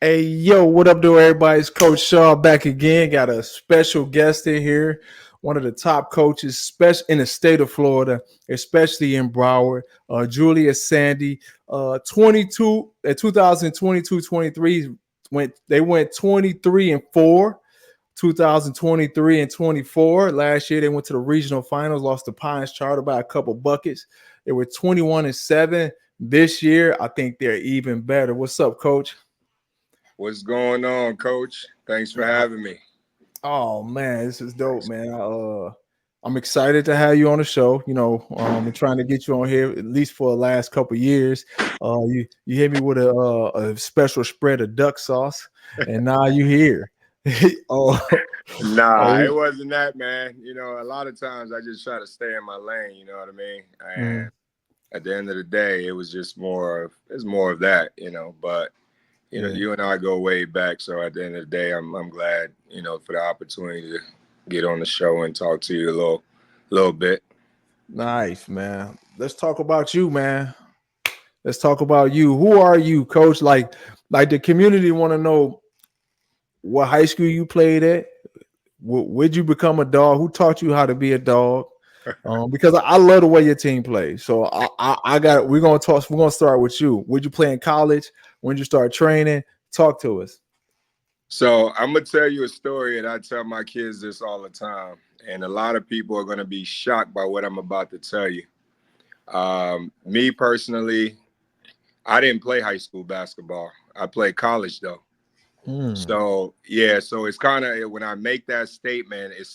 Hey, yo, what up, to everybody? It's Coach Shaw back again. Got a special guest in here, one of the top coaches, especially in the state of Florida, especially in Broward, Julius Sandi. 22 at 2022-23 went 23-4. 2023 and 24. Last year they went to the regional finals, lost to Pines Charter by a couple buckets. They were 21-7. This year, I think they're even better. What's up, Coach? What's going on, Coach? Thanks for having me. Oh man, this is dope, man. I'm excited to have you on the show. I'm trying to get you on here at least for the last couple years. You hit me with a special spread of duck sauce, and now you here. oh, Nah, oh, it wasn't that, man. A lot of times I just try to stay in my lane. You know what I mean? And mm, at the end of the day, it was just more of that. But yeah, you and I go way back. So at the end of the day, I'm glad for the opportunity to get on the show and talk to you a little bit. nice, man. Let's talk about you, man. Let's talk about you. Who are you, Coach? Like the community want to know what high school you played at. Where'd you become a dog? Who taught you how to be a dog? Because I love the way your team plays. So I got. We're gonna talk. We're gonna start with you. Where'd you play in college? When did you start training? Talk to us. So I'm gonna tell you a story, and I tell my kids this all the time, and a lot of people are gonna be shocked by what I'm about to tell you. Me personally, I didn't play high school basketball. I played college though. Hmm. So yeah, so it's kind of when I make that statement, it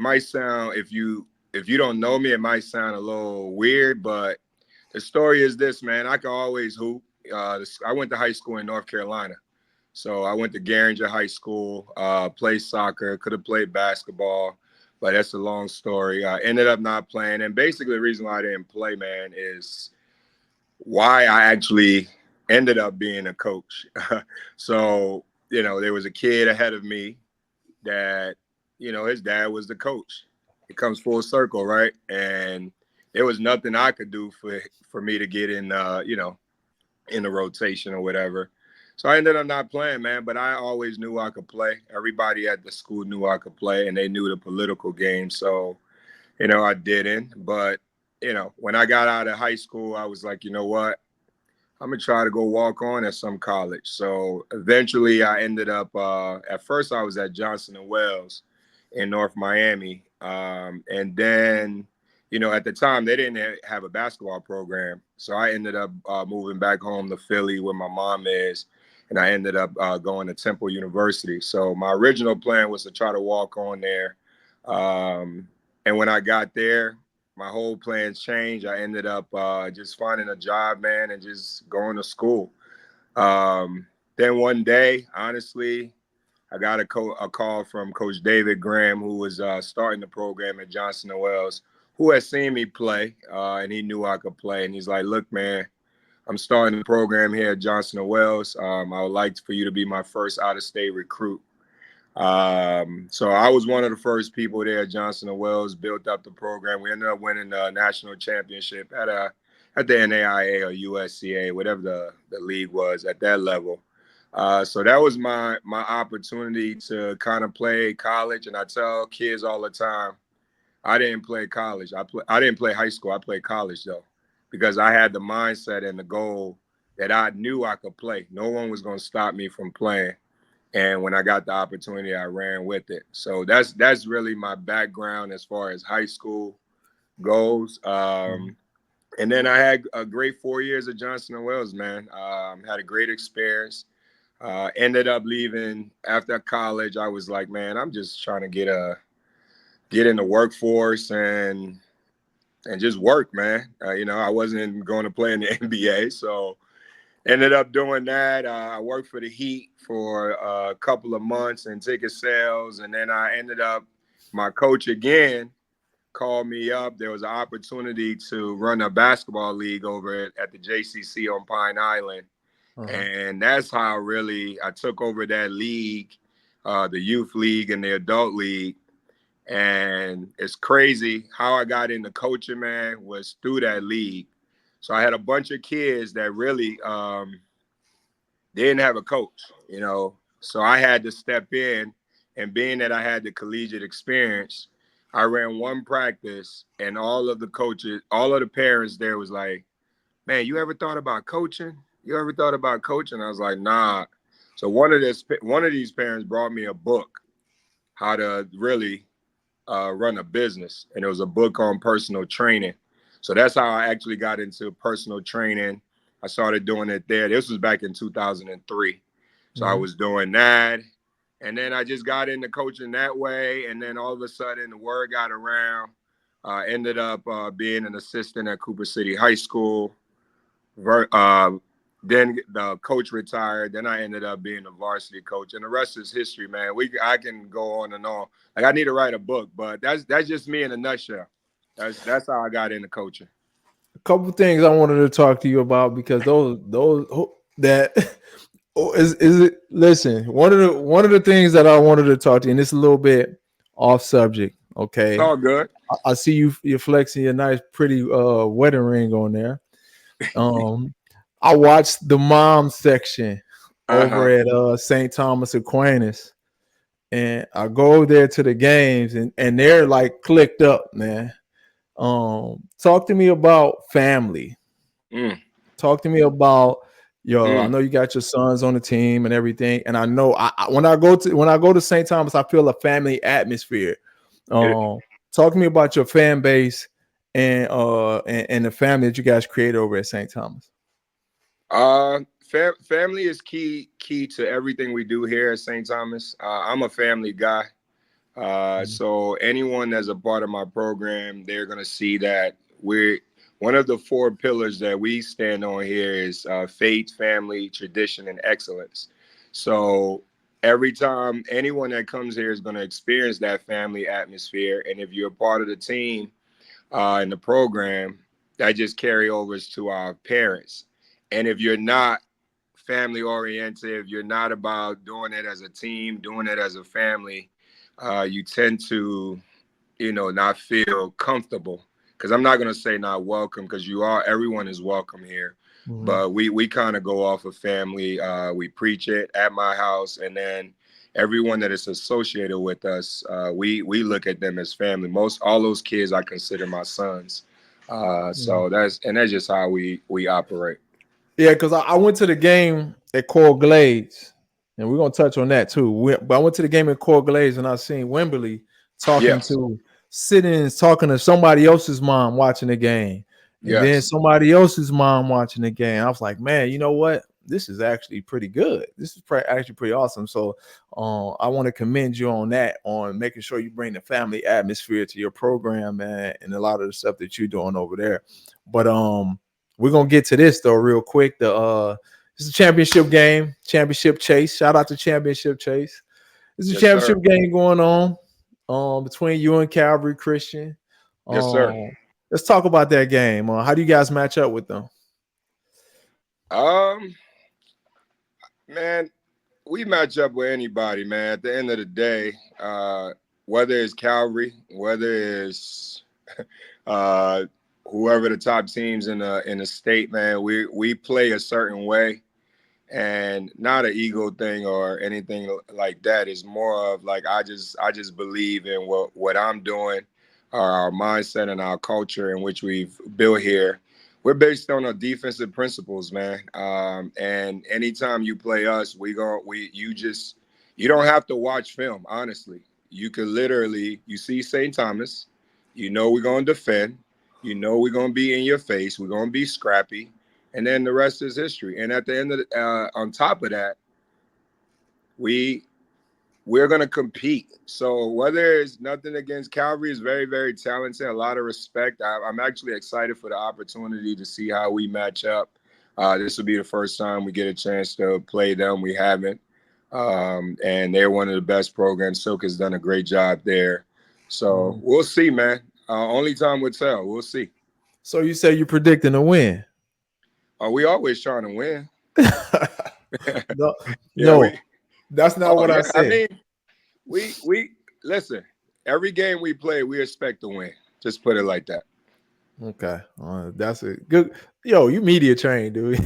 might sound if you don't know me, it might sound a little weird, but the story is this, man. I can always hoop. I went to high school in North Carolina. So I went to Garinger High School, played soccer, could have played basketball, but that's a long story. I ended up not playing. And basically the reason why I didn't play, man, is why I actually ended up being a coach. So, there was a kid ahead of me that, his dad was the coach. It comes full circle, right? And there was nothing I could do for me to get in the rotation or whatever. So I ended up not playing, man, but I always knew I could play. Everybody at the school knew I could play, and they knew the political game. So, I didn't. But, when I got out of high school, I was like, you know what? I'm going to try to go walk on at some college. So eventually I ended up, at first I was at Johnson& and Wales in North Miami. And then, at the time they didn't have a basketball program. So I ended up moving back home to Philly where my mom is. And I ended up going to Temple University. So my original plan was to try to walk on there. Um, and when I got there, my whole plans changed. I ended up just finding a job, man, and just going to school. Then one day, honestly, I got a call from Coach David Graham, who was starting the program at Johnson& and Wales, who had seen me play, and he knew I could play. And he's like, "Look, man, I'm starting the program here at Johnson& and Wales. I would like for you to be my first out-of-state recruit." So I was one of the first people there at Johnson& and Wales, built up the program. We ended up winning the national championship at the NAIA or USCA, whatever the league was at that level. So that was my opportunity to kind of play college. And I tell kids all the time, I didn't play college. I didn't play high school. I played college though, because I had the mindset and the goal that I knew I could play. No one was going to stop me from playing. And when I got the opportunity, I ran with it. So that's really my background as far as high school goes. And then I had a great 4 years at Johnson& and Wales, man. Had a great experience. Ended up leaving after college. I was like, man, I'm just trying to get in the workforce and just work, man. I wasn't going to play in the NBA, so ended up doing that. I worked for the Heat for a couple of months in ticket sales, and then I ended up. My coach again called me up. There was an opportunity to run a basketball league over at the JCC on Pine Island, Uh-huh. and that's how really I took over that league, the youth league and the adult league. And it's crazy how I got into coaching, man, was through that league. So I had a bunch of kids that really they didn't have a coach, you know. So I had to step in, and being that I had the collegiate experience, I ran one practice, and all of the coaches, all of the parents there was like, "Man, you ever thought about coaching? You ever thought about coaching?" I was like, "Nah." So one of these parents brought me a book, how to really run a business, and it was a book on personal training. So that's how I actually got into personal training. I started doing it there. This was back in 2003. So I Mhm. was doing that. And then I just got into coaching that way. And then all of a sudden, the word got around. Ended up being an assistant at Cooper City High School. Then the coach retired. Then I ended up being a varsity coach, and the rest is history, man. I can go on and on. Like I need to write a book, but that's just me in a nutshell. That's how I got into coaching. A couple things I wanted to talk to you about because those that is it. Listen, one of the things that I wanted to talk to you, and it's a little bit off subject. It's Okay, all good. I see you're flexing your nice, pretty wedding ring on there. Um, I watched the mom section Uh over huh. at St. Thomas Aquinas, and I go there to the games, and they're like clicked up, man. Talk to me about family. Mm, Talk to me about your. I mm. know you got your sons on the team and everything, and I know when I go to St. Thomas, I feel a family atmosphere. It, Um, Talk to me about your fan base and the family that you guys create over at St. Thomas. family is key to everything we do here at St. Thomas. I'm a family guy. Mhm. So anyone that's a part of my program, they're gonna see that we're one of the four pillars that we stand on here is faith, family, tradition, and excellence. So every time anyone that comes here is going to experience that family atmosphere, and if you're a part of the team in the program, that just carry overs to our parents. And if you're not family oriented, if you're not about doing it as a team, doing it as a family, you tend to, not feel comfortable. Because I'm not gonna say not welcome, because everyone is welcome here. Mhm. But we kind of go off of family. We preach it at my house, and then everyone that is associated with us, we look at them as family. Most all those kids I consider my sons. So that's just how we operate. Yeah, because I went to the game at Coral Glades, and we're gonna touch on that too. But I went to the game at Coral Glades, and I seen WIMBLEY talking Yes, to talking to somebody else's mom watching the game, and then yes, somebody else's mom watching the game. I was like, man, you know what? This is actually pretty good. This is actually pretty awesome. So, I want to commend you on that, on making sure you bring the family atmosphere to your program, man, and a lot of the stuff that you're doing over there. But we're gonna get to this though real quick. It's a championship game, championship chase. Shout out to championship chase. It's a yes, sir. championship game going on between you and Calvary Christian. Yes, sir. Um, let's talk about that game. How do you guys match up with them? Um, Man, we match up with anybody, man. At the end of the day, whether it's Calvary, whether it's uh, whoever the top teams in the state, man, we play a certain way, and not an ego thing or anything like that. It's more of like I just believe in what I'm doing, our mindset and our culture in which we've built here. We're based on our defensive principles, man. And anytime you play us, you don't have to watch film. Honestly, you could literally you see St. Thomas, we're gonna defend. We're gonna be in your face. We're gonna be scrappy, and then the rest is history. And at the end of on top of that, we we're gonna compete. So whether it's nothing against Calvary, is very very talented, a lot of respect. I'm actually excited for the opportunity to see how we match up. This will be the first time we get a chance to play them. We haven't, and they're one of the best programs. Silk has done a great job there. So Mhm. we'll see, man. Only time will tell. We'll see. So you say you're predicting a win? We always trying to win. No, Yeah, no, that's not oh what I yeah. I said. mean, we listen. Every game we play, we expect to win. Just put it like that. Okay, that's a good. Yo, you media trained, dude.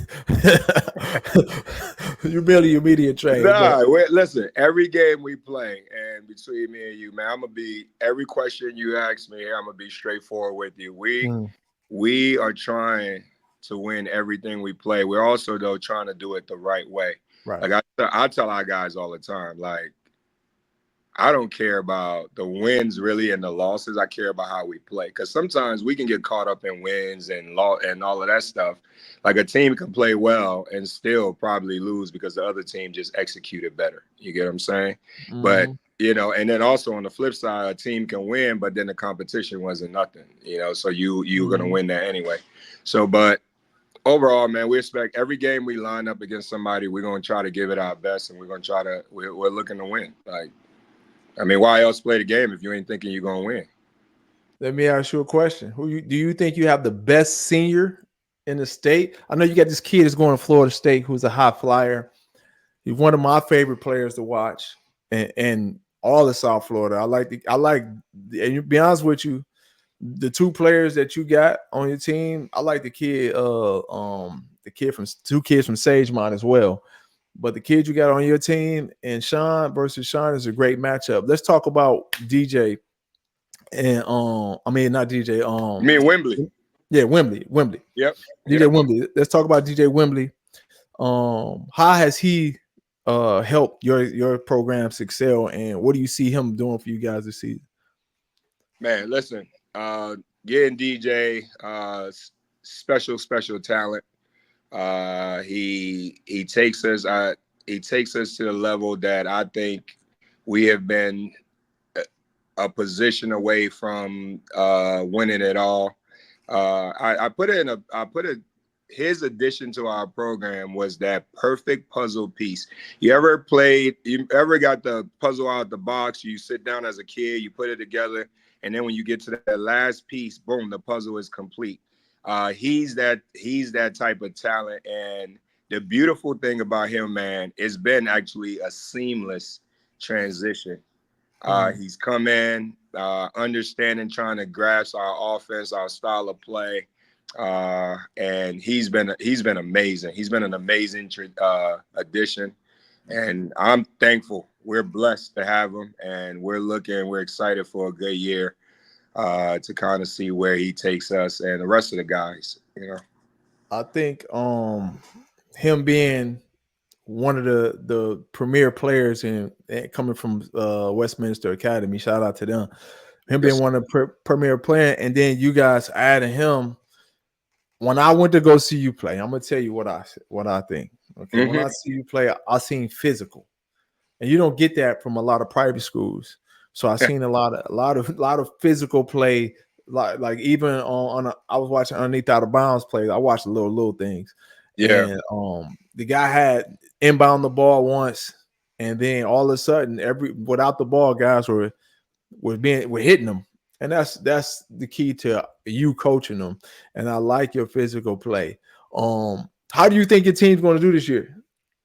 You really immediate trade, but Listen, every game we play, and between me and you, man, I'm gonna be every question you ask me here, I'm gonna be straightforward with you. We are trying to win everything we play. We're also though trying to do it the right way. right. Like I tell our guys all the time, like I don't care about the wins really and the losses. I care about how we play. Because sometimes we can get caught up in wins and and all of that stuff. Like a team can play well and still probably lose because the other team just executed better. You get what I'm saying? But and then also on the flip side, a team can win, but then the competition wasn't nothing. So you're gonna win that anyway. So, but overall, man, we expect every game we line up against somebody, we're gonna try to give it our best, and we're looking to win. Like. I mean, why else play the game if you ain't thinking you're gonna win? Let me ask you a question. Do you think you have the best senior in the state? I know you got this kid that's going to Florida State who's a high flyer. He's one of my favorite players to watch, and all of South Florida. And to be honest with you, the two players that you got on your team, I like the kid from two kids from Sagemont as well. But the kid you got on your team and Sean versus Sean is a great matchup. Let's talk about DJ and I mean not DJ. You mean WIMBLEY? Yeah, WIMBLEY. Yep. DJ WIMBLEY. Let's talk about DJ WIMBLEY. How has he helped your programs excel, and what do you see him doing for you guys this season? Man, listen, getting DJ, special talent. He takes us to the level that I think we have been a position away from winning it all. His addition to our program was that perfect puzzle piece. You ever got the puzzle out the box? You sit down as a kid, you put it together, and then when you get to that last piece, boom, the puzzle is complete. He's that type of talent, and the beautiful thing about him, man, it's been actually a seamless transition. He's come in, understanding, trying to grasp our offense, our style of play, and he's been amazing. He's been an amazing addition, and I'm thankful. We're blessed to have him, and we're excited for a good year to kind of see where he takes us and the rest of the guys. I think him being one of the premier players in coming from Westminster Academy. Shout out to them. Him being one of the premier players, and then you guys adding him. When I went to go see you play, I'm gonna tell you what I think. Okay, when I see you play, I seen physical, and you don't get that from a lot of private schools. So I seen a lot of physical play. Like even I was watching underneath out of bounds plays. I watched the little things. Yeah. And the guy had inbound the ball once, and then all of a sudden, without the ball, guys were hitting them, and that's the key to you coaching them. And I like your physical play. How do you think your team's going to do this year?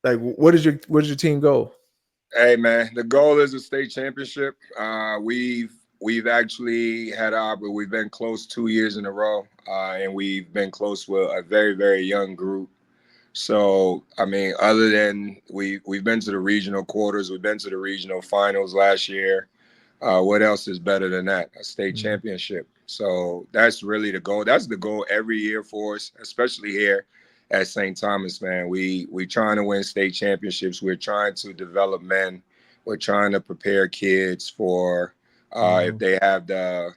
Like, what is your team goal? Hey man, the goal is a state championship. We've actually we've been close 2 years in a row, and we've been close with a very, very young group. So, I mean, other than we've been to the regional quarters, we've been to the regional finals last year. What else is better than that? A state championship. So that's really the goal. That's the goal every year for us, especially here at St. Thomas, man. We trying to win state championships. We're trying to develop men. We're trying to prepare kids for if they have the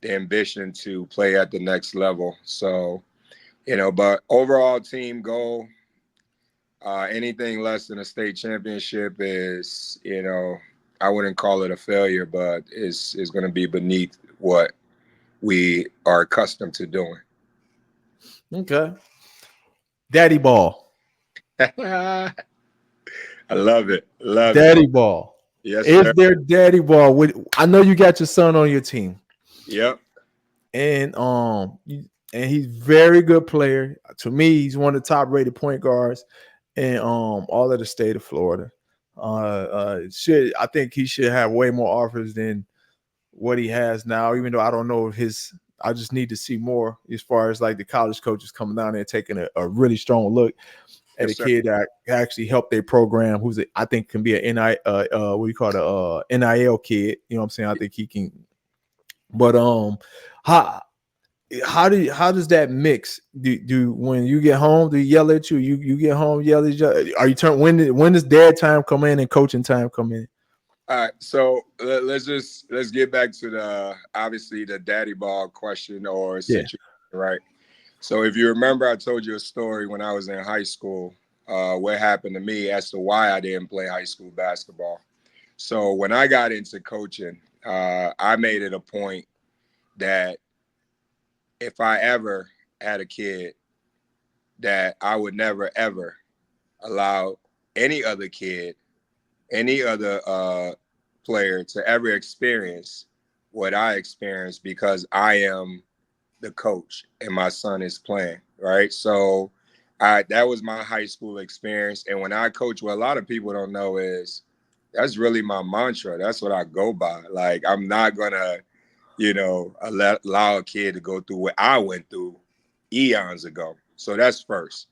ambition to play at the next level. So, but overall team goal, anything less than a state championship is, I wouldn't call it a failure, but is going to be beneath what we are accustomed to doing. Okay. Daddy ball. I love it. Daddy ball. Yes, is sir. there daddy ball? I know you got your son on your team. Yep. And he's very good player. To me, he's one of the top rated point guards in all of the state of Florida. I think he should have way more offers than what he has now, even though I don't know if I just need to see more as far as like the college coaches coming down there taking a really strong look. at a Yes, sir. kid that actually helped their program, I think can be an what do you call it, NIL kid. You know what I'm saying? I think he can. But how how does that mix? Do when you get home, do you yell at you? You get home, yell at you? Are you turn when does dad time come in and coaching time come in? All right, so let's get back to the obviously the daddy ball question or Yeah. situation, right? So if you remember, I told you a story when I was in high school. What happened to me as to why I didn't play high school basketball. So when I got into coaching, I made it a point that if I ever had a kid, that I would never ever allow any other kid, any other player to ever experience what I experienced because I am the coach and my son is playing, right? So that was my high school experience. And when I coach, what a lot of people don't know is that's really my mantra. That's what I go by. Like I'm not gonna, allow a kid to go through what I went through eons ago. So that's first.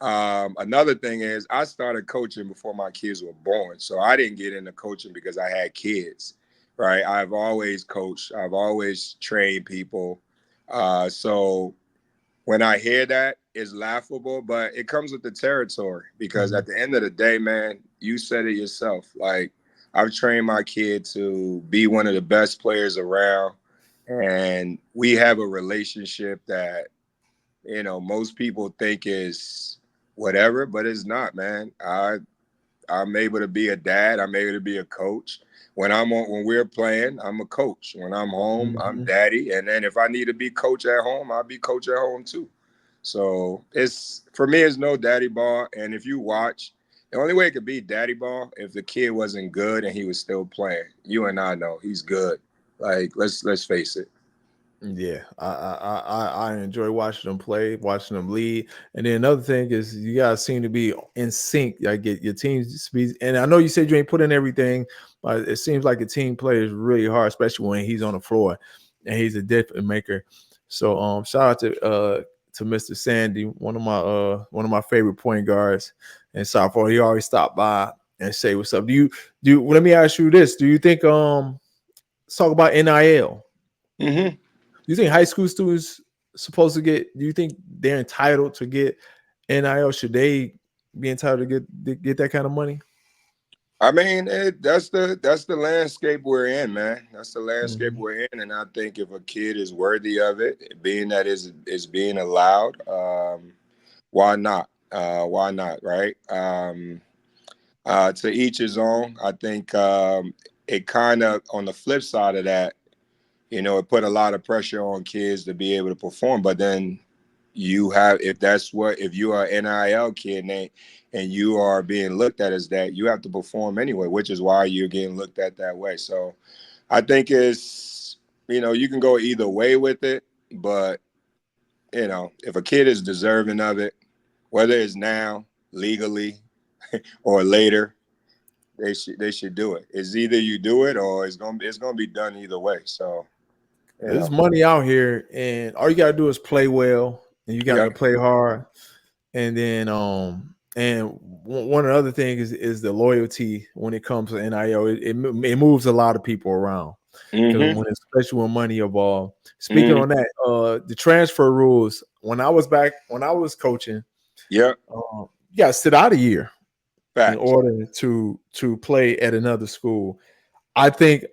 Another thing is I started coaching before my kids were born. So I didn't get into coaching because I had kids, right? I've always coached. I've always trained people. So when I hear that, it's laughable, but it comes with the territory because Mhm. at the end of the day, man, you said it yourself. Like I've trained my kid to be one of the best players around. And we have a relationship that most people think is whatever, but it's not, man. I'm able to be a dad. I'm able to be a coach. When we're playing, I'm a coach. When I'm home, I'm Mhm. daddy. And then if I need to be coach at home, I'll be coach at home too. So it's for me, it's no daddy ball. And if you watch, the only way it could be daddy ball if the kid wasn't good and he was still playing. You and I know he's good. Like let's face it. Yeah, I enjoy watching them play, watching them lead, and then another thing is you guys seem to be in sync. Like get your teams speed, and I know you said you ain't put in everything, but it seems like a team plays really hard, especially when he's on the floor, and he's a difference maker. So shout out to Mr. Sandy, one of my favorite point guards in softball. He always stop by and say what's up. Let me ask you this: do you think let's talk about NIL? Mm-hmm. Do you think high school students supposed to get? Do you think they're entitled to get NIL? Should they be entitled to get that kind of money? I mean, that's the landscape we're in, man. That's the landscape Mhm. we're in, and I think if a kid is worthy of it, being that is being allowed, why not? Why not? Right? To each his own. I think it kind of on the flip side of that, it put a lot of pressure on kids to be able to perform. But then if you are an NIL kid and you are being looked at as that, you have to perform anyway, which is why you're getting looked at that way. So I think you can go either way with it, but if a kid is deserving of it, whether it's now legally or later, they should do it. It's either you do it or it's gonna be done either way. So you There's know, money out here, and all you gotta do is play well, and you got yeah. to play hard. And then one of the other things is the loyalty when it comes to NIL. It moves a lot of people around because Mm-hmm. especially when money involved. Speaking Mm-hmm. on that, the transfer rules. When I was coaching, Yeah. you got to sit out a year in Facts. order to play at another school. I think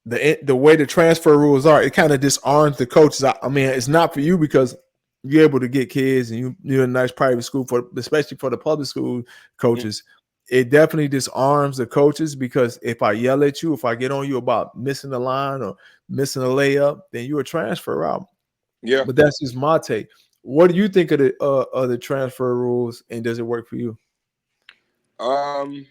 the way the transfer rules are, it kind of disarms the coaches. I mean, it's not for you because you're able to get kids and you're in a nice private school especially for the public school coaches. It definitely disarms the coaches because if I yell at you, if I get on you about missing the line or missing a layup, then you're a transfer out. Yeah. But that's just my take. What do you think of the transfer rules, and does it work for you? Um,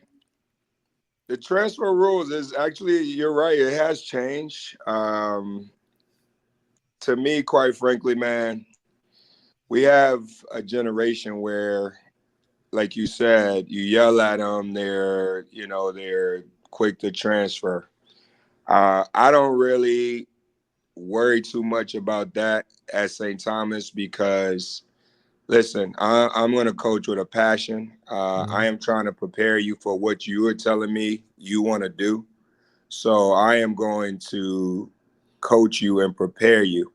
the transfer rules is actually, you're right, it has changed. To me, quite frankly, man, we have a generation where, like you said, you yell at them, they're quick to transfer. I don't really worry too much about that at St. Thomas because Listen, I'm going to coach with a passion. I am trying to prepare you for what you are telling me you want to do. So I am going to coach you and prepare you.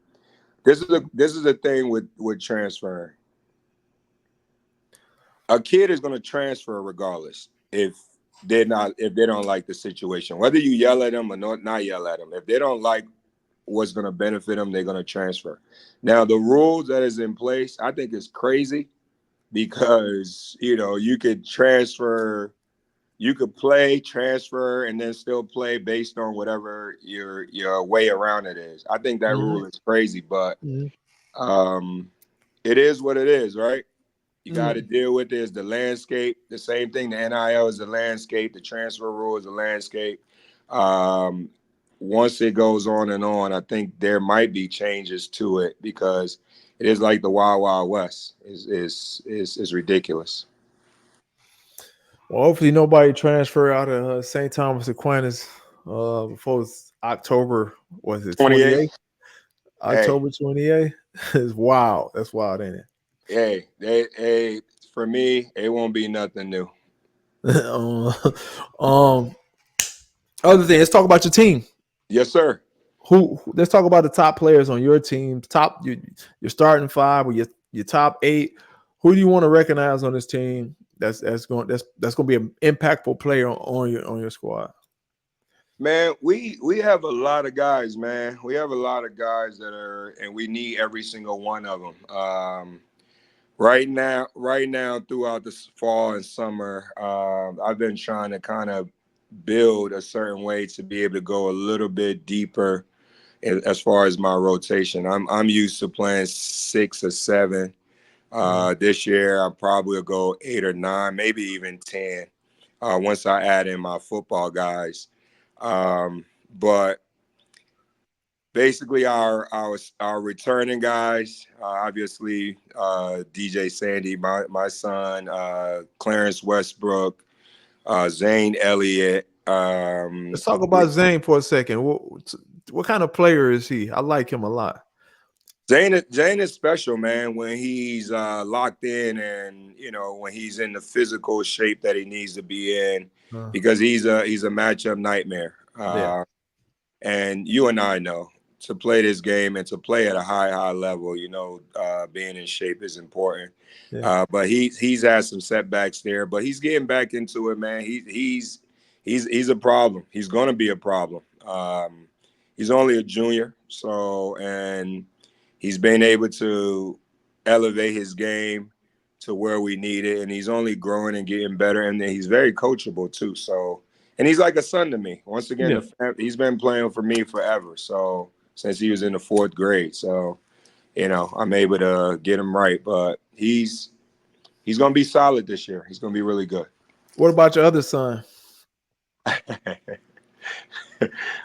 This is a thing with transferring. A kid is going to transfer regardless if they don't like the situation. Whether you yell at them or not yell at them, if they don't like what's going to benefit them, they're going to transfer. Now the rules that is in place, I think is crazy because you could transfer, you could play, transfer, and then still play based on whatever your way around it is. I think that Mm-hmm. rule is crazy, but Mm-hmm. um, it is what it is, right? You got to Mm-hmm. deal with this. The landscape, the same thing. The NIL is the landscape. The transfer rule is the landscape. Um, Once it goes on and on, I think there might be changes to it because it is like the Wild Wild West. Is ridiculous. Well, hopefully nobody transfer out of St. Thomas Aquinas before October. Was it 28. 28th? Hey, October 28th. It's wild. That's wild, ain't hey, for me, it won't be nothing new. it? Um, other thing, let's talk about your team. Yes, sir. Let's talk about the top players on your team. Your starting five or your top eight. Who do you want to recognize on this team? That's going to be an impactful player on your squad. Man, we have a lot of guys, man. We have a lot of guys that are, and we need every single one of them. Right now, throughout this fall and summer, I've been trying to kind of build a certain way to be able to go a little bit deeper as far as my rotation. I'm used to playing 6 or 7. This year, I probably will go 8 or 9, maybe even 10. Once I add in my football guys, but basically our returning guys, obviously DJ Sandi, my son, Clarence Westbrook, Zane Elliott. Let's talk about Zane for a second. What kind of player is he? I like him a lot. Zane is special, man. When he's locked in, and when he's in the physical shape that he needs to be in, Uh, because he's a matchup nightmare. yeah, And you and I know to play this game and to play at a high level, being in shape is important. yeah. But he's had some setbacks there, but he's getting back into it, man. He's a problem. He's going to be a problem. He's only a junior, and he's been able to elevate his game to where we need it, and he's only growing and getting better, and then he's very coachable too. So, and he's like a son to me. Once again, Yeah. he's been playing for me forever. So since he was in the 4th grade, so I'm able to get him right. But he's gonna be solid this year. He's gonna be really good. What about your other son?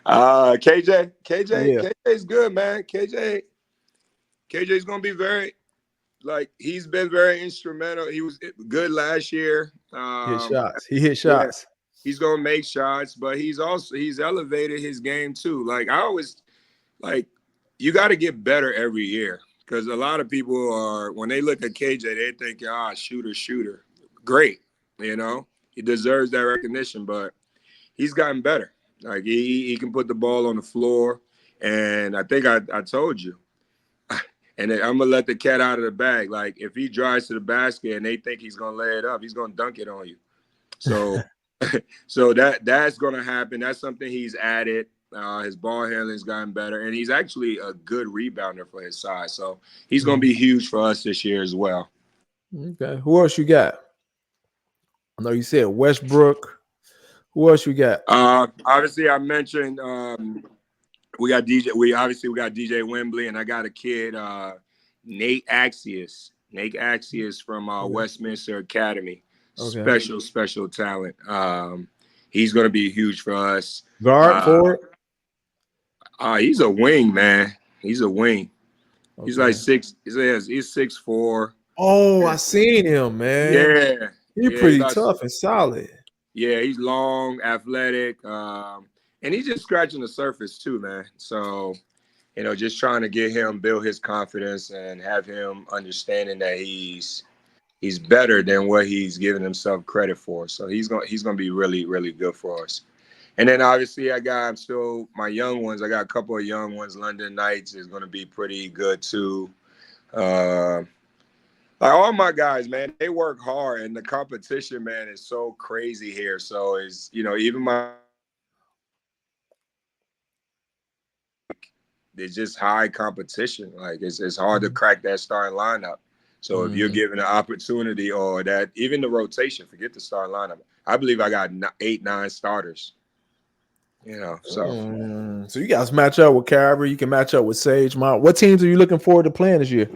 Yeah. KJ's good, man. KJ's gonna be very, like, he's been very instrumental. He was good last year. Hit shots. He hit Yeah, shots. he's gonna make shots, but he's elevated his game too. Like, I always, like, you got to get better every year because a lot of people are, when they look at KJ, they think, shooter. Great, he deserves that recognition, but he's gotten better. Like, he can put the ball on the floor, and I think I told you. And then I'm gonna let the cat out of the bag. Like, if he drives to the basket and they think he's gonna lay it up, he's gonna dunk it on you. So, so that's gonna happen. That's something he's added. His ball handling's gotten better, and he's actually a good rebounder for his size. So he's gonna Mhm. be huge for us this year as well. Okay. Who else you got? I know you said Westbrook. Who else you got? Obviously, I mentioned we got DJ. We got DJ WIMBLEY, and I got a kid, Nate Axius. Nate Axius from Okay. Westminster Academy. Okay. Special talent. He's going to be huge for us. Guard Uh, forward. he's a wing, man. He's a wing. He's like Okay. six. He says he's 6'4". Oh, I seen him, man. Yeah, He yeah. pretty tough and solid. Yeah, he's long, athletic, and he's just scratching the surface too, man. So just trying to get him build his confidence and have him understanding that he's better than what he's giving himself credit for. So he's gonna be really, really good for us. And then obviously I'm still my young ones. I got a couple of young ones. London Knights is gonna be pretty good too. Uh, like all my guys, man, they work hard, and the competition, man, is so crazy here. So is even my there's just high competition. Like it's hard to crack that starting lineup. So if you're Mm. given an opportunity or that even the rotation, forget the starting lineup. I believe I got 8, 9 starters. So So you guys match up with Calvary. You can match up with Sage Mount. What teams are you looking forward to playing this year?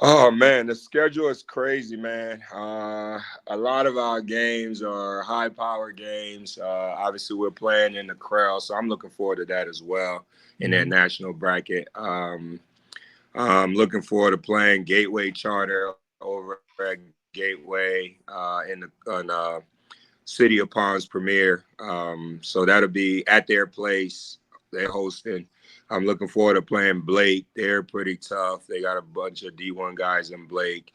oh man, the schedule is crazy, man. A lot of our games are high power games. Obviously, we're playing in the crowd, so I'm looking forward to that as well in that national bracket. I'm looking forward to playing Gateway Charter over at Gateway on City of Palms Premier. So that'll be at their place. They're hosting. I'm looking forward to playing Blake. They're pretty tough. They got a bunch of D1 guys in Blake.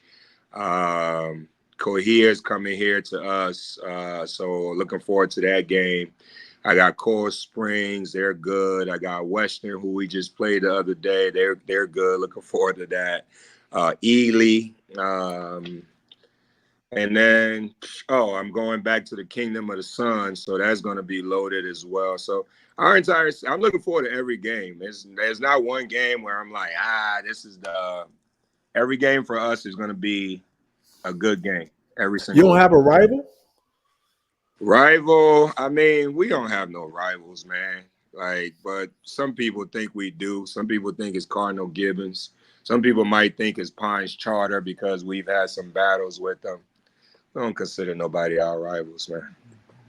Cohier's coming here to us. So looking forward to that game. I got Coral Springs. They're good. I got Western, who we just played the other day. They're good. Looking forward to that. Ely. And then, I'm going back to the Kingdom of the Sun, so that's going to be loaded as well. So I'm looking forward to every game. There's not one game where I'm like, this is every game for us is going to be a good game. Every You single don't one. have a rival? Rival, I mean, we don't have no rivals, man. Like, but some people think we do. Some people think it's Cardinal Gibbons. Some people might think it's Pines Charter because we've had some battles with them. I don't consider nobody our rivals, man.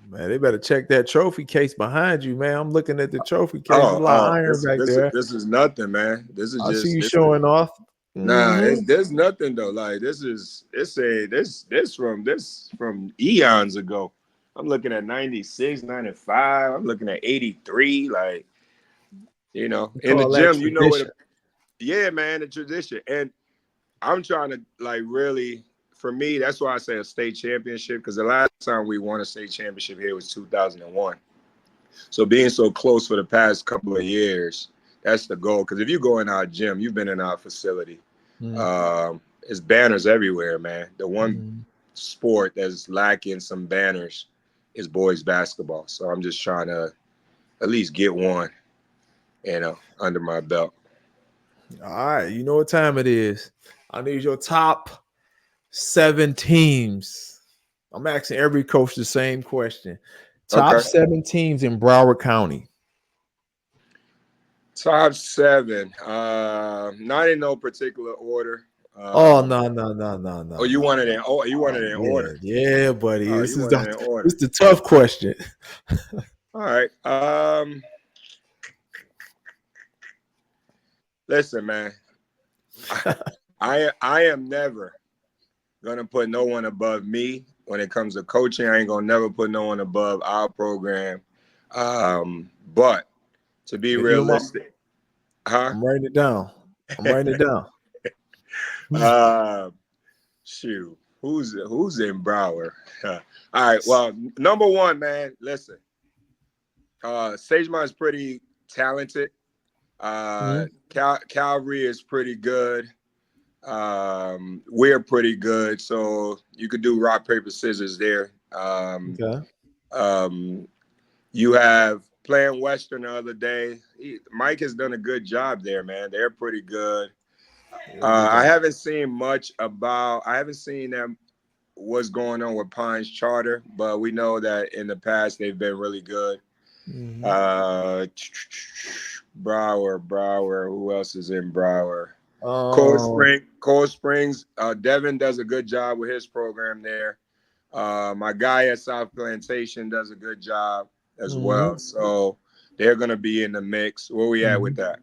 Man, they better check that trophy case behind you, man. I'm looking at the trophy case. There's a Oh, lot of iron this back this there. this is nothing, man. This is I see just you this is showing off. nah. Mm-hmm. There's nothing though. Like this from eons ago. I'm looking at 96, 95. I'm looking at 83. Like We in the call that gym, what? tradition. Yeah, man, the tradition. And I'm trying to like really. For me, that's why I say a state championship because the last time we won a state championship here was 2001. So being so close for the past couple of years, that's the goal. Because if you go in our gym, you've been in our facility. It's banners everywhere, man. The one sport that's lacking some banners is boys basketball. So I'm just trying to at least get one, under my belt. All right, you know what time it is. I need your top 7 teams. I'm asking every coach the same question. Top Okay. 7 teams in Broward County. Top 7. Not in no particular order. Oh no, no, no, no, no, You no, want it no. in you want it in Yeah, order. yeah, buddy. Oh, This you is want it the in order. this is the tough question. All right. Listen, man. I am never gonna put no one above me when it comes to coaching. I ain't gonna never put no one above our program. But to be If you don't mind, realistic, huh? I'm writing it down. I'm writing it down. uh, shoot, who's in Broward? All right. Well, number one, man. Listen, Sagemont is pretty talented. Calvary is pretty good. We're pretty good, so you could do rock paper scissors there. Okay. Um, you have playing Western the other day. Mike has done a good job there, man. They're pretty good. I haven't seen I haven't seen them what's going on with Pines Charter, but we know that in the past they've been really good. Uh, Brower. Who else is in Brower? Cold Springs. Devin does a good job with his program there. My guy at South Plantation does a good job as well. So they're gonna be in the mix. Where we at with that?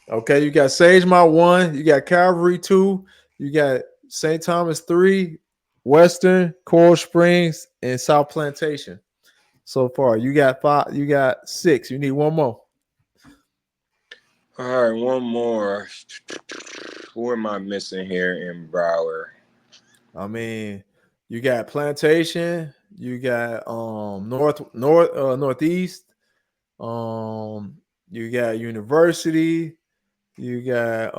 Okay, you got Sagemont 1, you got Calvary 2, you got St. Thomas 3, Western, Coral Springs, and South Plantation. So far, you got 5, you got 6. You need one more. All right, one more. Who am I missing here in Broward? I mean, you got Plantation, you got Northeast, you got University, you got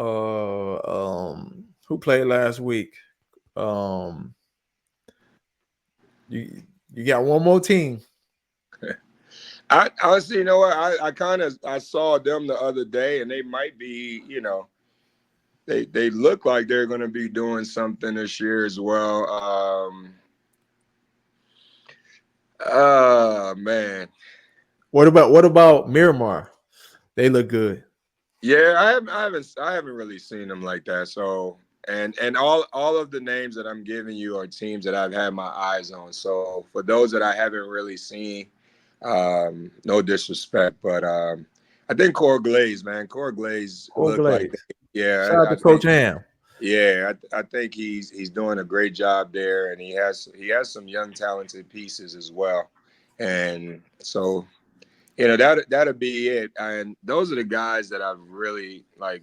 who played last week? Um you got one more team. I honestly, you know what? I saw them the other day, and they might be, they look like they're going to be doing something this year as well. Man, What about Miramar? They look good. yeah, I haven't really seen them like that. So, and all of the names that I'm giving you are teams that I've had my eyes on. So for those that I haven't really seen, no disrespect, but I think Core Glaze, man, Core Glaze Core look like Glaze. yeah, Shout out I to Coach think Ham. yeah, I think he's doing a great job there, and he has some young talented pieces as well, and so that'll be it. And those are the guys that I've really like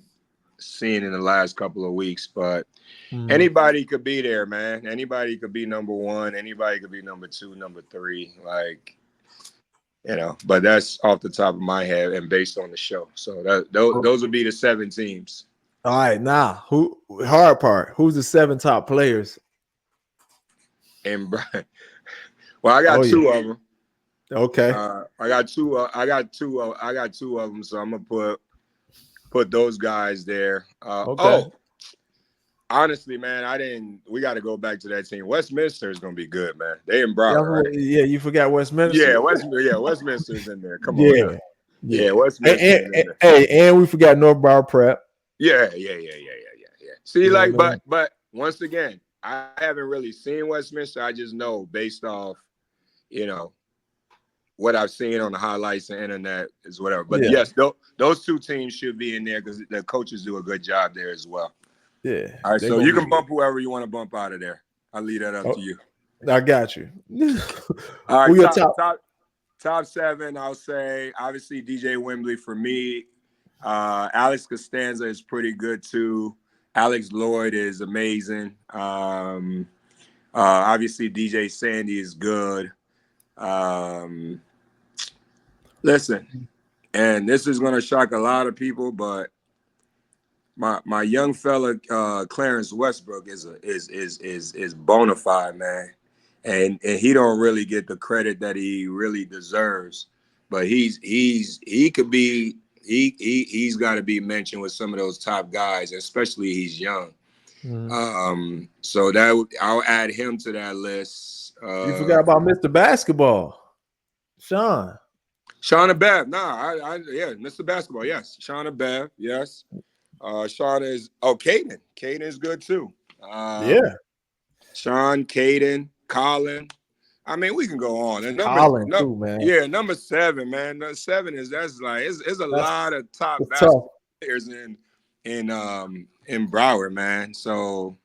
seen in the last couple of weeks. But Mm. anybody could be there, man. Anybody could be number one. Anybody could be number two, number three. Like but that's off the top of my head and based on the show. So those would be the 7 teams. All right, now who hard part? Who's the 7 top players? And Brian, well, I Oh got yeah. two of them. Okay. I got two. I got two of them. So I'm gonna put those guys there. Okay. Honestly, man, I didn't. We got to go back to that team. Westminster is gonna be good, man. They in Yeah, Broward, right? yeah, you forgot Yeah, Westminster. Westminster's in there. Come on now. Yeah. Yeah, Yeah. Westminster's in there. And we forgot North Bar Prep. Yeah. See, You know like, what I mean? but once again, I haven't really seen Westminster. I just know based off, you know, what I've seen on the highlights and internet is whatever. But Yeah. yes, those two teams should be in there because the coaches do a good job there as well. Yeah. All right, They're so gonna you be can good. bump whoever you want to bump out of there. I'll leave that up to Oh, you. I got you. All Who right, your top top? top top 7. I'll say obviously DJ Wimbley for me. Alex Costanza is pretty good too. Alex Lloyd is amazing. Obviously DJ Sandi is good. Um, Listen, and this is gonna shock a lot of people, but my young fella Clarence Westbrook is bona fide, man, and he don't really get the credit that he really deserves. But he could be he's got to be mentioned with some of those top guys, especially he's young. Mhm. So I'll add him to that list. You forgot about Mr. Basketball, Sean. Shauna Bev, yeah, Mr. Basketball, yes. Shauna Bev, yes. Sean is Caden. Caden is good too. Yeah. Sean, Caden, Colin. I mean, we can go on. And Colin too, man. number 7, man. 7 that's like it's a That's lot of top it's tough. basketball players in Broward, man. So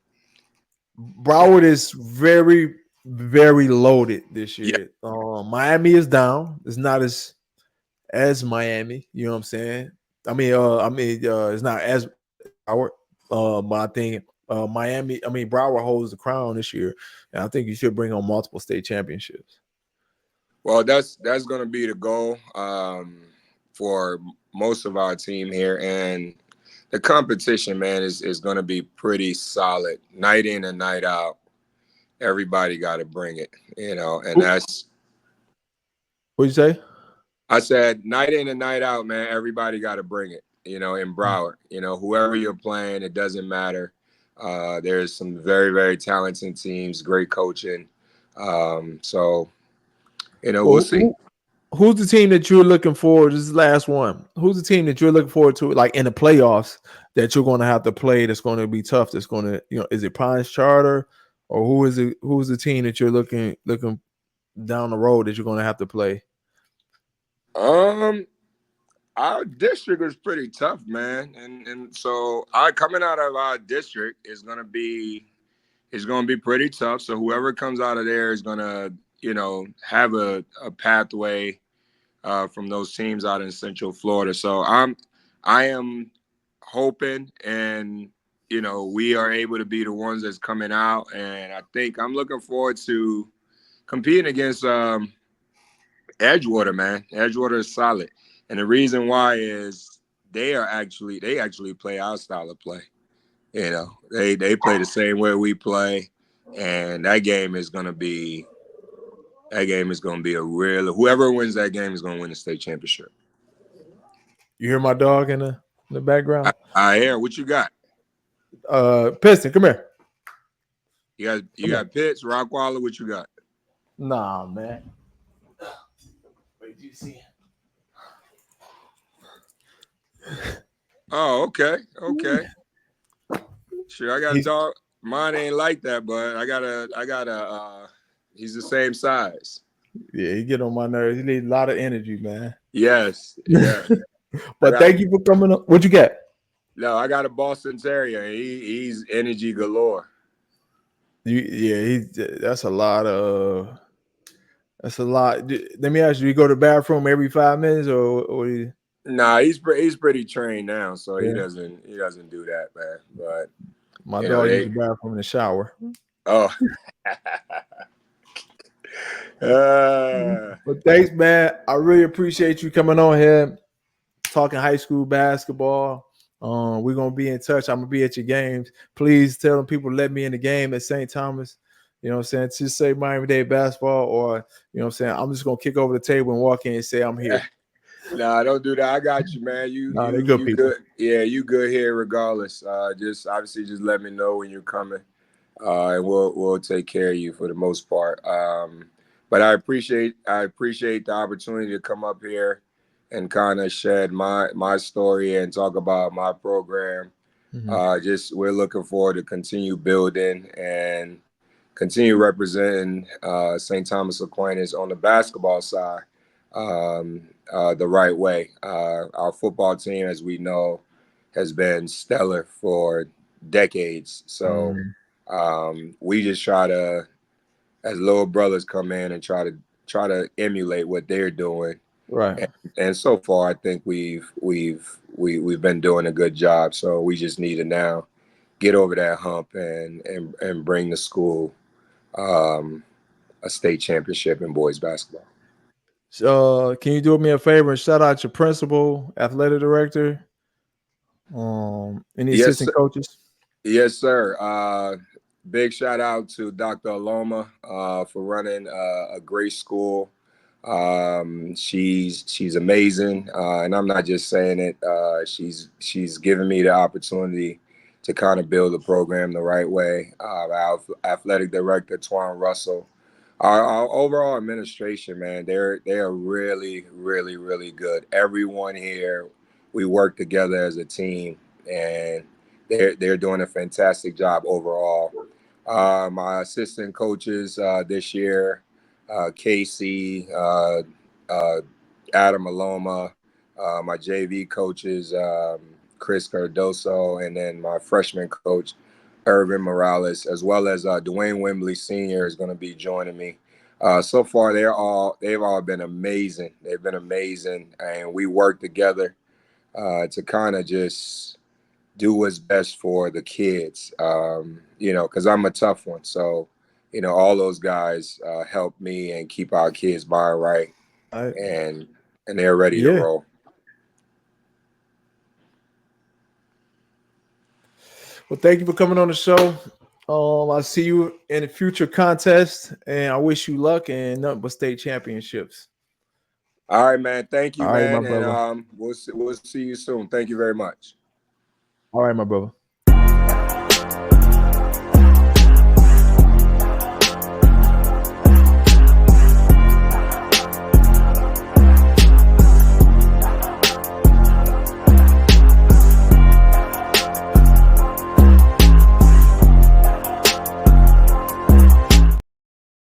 Broward is very, very loaded this yeah, year. Miami is down. It's not as Miami. You know what I'm saying? It's not as Broward. But I think Miami. I mean, Broward holds the crown this year, and I think you should bring on multiple state championships. well, that's gonna be the goal for most of our team here, and the competition, man, is gonna be pretty solid, night in and night out. Everybody got to bring it, and that's. What'd you say? I said night in and night out, man. Everybody got to bring it, in Broward. Whoever you're playing, it doesn't matter. There's some very, very talented teams, great coaching. So, we'll Well, see. who's the team that you're looking forward? This is the last one. Who's the team that you're looking forward to, like in the playoffs, that you're going to have to play? That's going to be tough. That's going to, is it Pines Charter, or who is it? Who's the team that you're looking down the road that you're going to have to play? Um, our district is pretty tough, man, and so our coming out of our district is gonna be pretty tough. So whoever comes out of there is gonna, have a pathway from those teams out in Central Florida. So I am hoping, and we are able to be the ones that's coming out, and I think I'm looking forward to competing against Edgewater, man. Edgewater is solid, and the reason why is they actually play our style of play. They play the same way we play, and that game is gonna be a real. Whoever wins that game is gonna win the state championship. You hear my dog in the background? I hear what you got. Piston, come here. You Come here. got Pitts, Rockwaller. What you got? Nah, man. Wait, you see? Oh, okay. Sure, I got a He's dog. Mine ain't like that, but I got a. He's the same size. yeah, he get on my nerves. He needs a lot of energy, man. Yes, yeah. I But got a thank you for coming up. What you got? no. I got a Boston Terrier. He's energy galore. That's a lot of. That's a lot. Let me ask you: you go to the bathroom every 5 minutes, or Nah, he's pretty trained now, so he yeah? doesn't do that, man. But My you know dog uses they the bathroom in the shower. oh. uh, But thanks, man. I really appreciate you coming on here, talking high school basketball. We're gonna be in touch. I'm gonna be at your games. Please tell them people to let me in the game at St. Thomas. You know what I'm saying? Just say Miami Dade basketball, or you know what I'm saying. I'm just gonna kick over the table and walk in and say I'm here. Nah, don't do that. I got you, man. You Nah, they're you good you people. good. Yeah, you good here regardless. Just obviously just let me know when you're coming. And we'll take care of you for the most part. But I appreciate the opportunity to come up here and kind of shed my story and talk about my program. Mhm. Just we're looking forward to continue building and continue representing St. Thomas Aquinas on the basketball side the right way. Our football team, as we know, has been stellar for decades. So Mhm. we just try to, as little brothers, come in and try to emulate what they're doing. Right. And so far, I think we've been doing a good job. So we just need to now get over that hump and bring the school um, a state championship in boys basketball. So, can you do me a favor and shout out your principal, athletic director, any Yes, assistant sir. coaches? Yes, sir. Big shout out to Dr. Aloma for running a great school. She's amazing, and I'm not just saying it. She's given me the opportunity to kind of build the program the right way. Our athletic director, Twan Russell, our overall administration, man, they are really, really, really good. Everyone here, we work together as a team, and they're doing a fantastic job overall. My assistant coaches this year, Casey, uh, Adam Aloma, my JV coaches, Chris Cardoso, and then my freshman coach, Irvin Morales, as well as Dwayne Wimbley Sr. is going to be joining me. So far, they've all been amazing. They've been amazing, and we work together to kind of just do what's best for the kids. Because I'm a tough one. So, all those guys help me and keep our kids' mind right, I, and they're ready to yeah. roll. Well, thank you for coming on the show. I see you in a future contest, and I wish you luck and nothing but state championships. All right, man. Thank you, All right, my man, and brother. we'll see you soon. Thank you very much. All right, my brother.